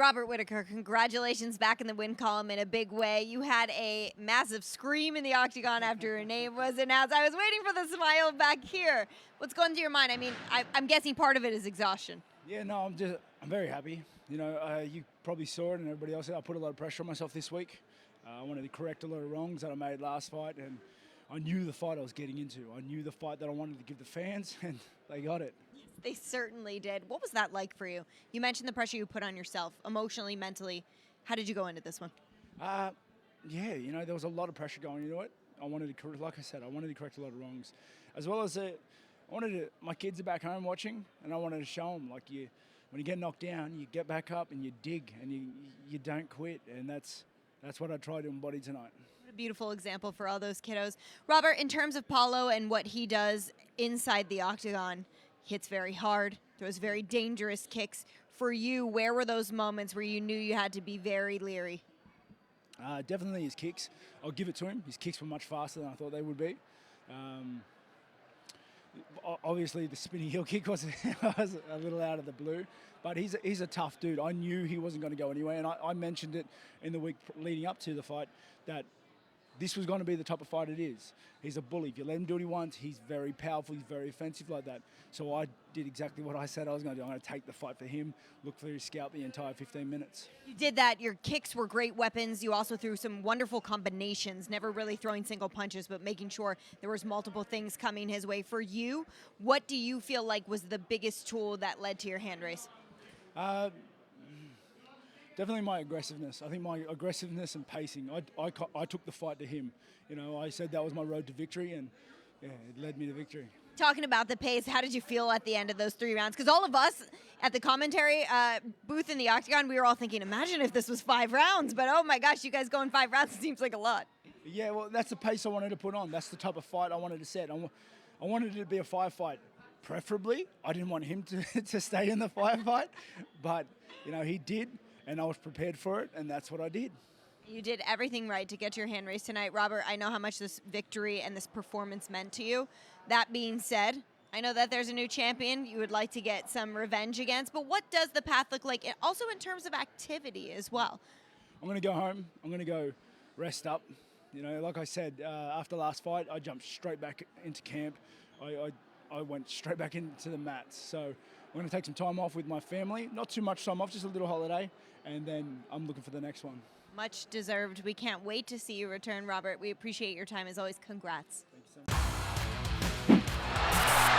Robert Whittaker, congratulations back in the win column in a big way. You had a massive scream in the octagon after your name was announced. I was waiting for the smile back here. What's going through your mind? I mean, I'm guessing part of it is exhaustion. Yeah, no, I'm very happy. You know, you probably saw it and everybody else. I put a lot of pressure on myself this week. I wanted to correct a lot of wrongs that I made last fight, and I knew the fight I was getting into. I knew the fight that I wanted to give the fans, and they got it. They certainly did. What was that like for you? You mentioned the pressure you put on yourself, emotionally, mentally. How did you go into this one? Yeah, you know, there was a lot of pressure going into it. I wanted to, like I said, I wanted to correct a lot of wrongs, as well as my kids are back home watching, and I wanted to show them, like, when you get knocked down, you get back up and you dig, and you don't quit, and that's what I tried to embody tonight. What a beautiful example for all those kiddos. Robert, in terms of Paulo and what he does inside the octagon, hits very hard, throws very dangerous kicks. For you, where were those moments where you knew you had to be very leery? Definitely his kicks. I'll give it to him. His kicks were much faster than I thought they would be. Obviously, the spinning heel kick was a little out of the blue, but he's a tough dude. I knew he wasn't going to go anywhere, and I mentioned it in the week leading up to the fight that this was going to be the type of fight it is. He's a bully. If you let him do what he wants, he's very powerful, he's very offensive like that. So I did exactly what I said I was going to do. I'm going to take the fight for him, look for his scalp the entire 15 minutes. You did that. Your kicks were great weapons. You also threw some wonderful combinations, never really throwing single punches, but making sure there was multiple things coming his way. For you, what do you feel like was the biggest tool that led to your hand race? Definitely my aggressiveness. I think my aggressiveness and pacing. I took the fight to him. You know, I said that was my road to victory, and yeah, it led me to victory. Talking about the pace, how did you feel at the end of those 3 rounds? Because all of us at the commentary booth in the octagon, we were all thinking, imagine if this was 5 rounds. But oh my gosh, you guys going 5 rounds, it seems like a lot. Yeah, well, that's the pace I wanted to put on. That's the type of fight I wanted to set. I wanted it to be a firefight. Preferably, I didn't want him to stay in the firefight, but you know, he did. And I was prepared for it, and that's what I did. You did everything right to get your hand raised tonight. Robert, I know how much this victory and this performance meant to you. That being said, I know that there's a new champion you would like to get some revenge against, but what does the path look like, also in terms of activity as well? I'm going to go home. I'm going to go rest up. You know, like I said, after last fight, I jumped straight back into camp. I went straight back into the mats. So I'm going to take some time off with my family. Not too much time off, just a little holiday. And then I'm looking for the next one. Much deserved. We can't wait to see you return, Robert. We appreciate your time as always. Congrats. Thank you so much.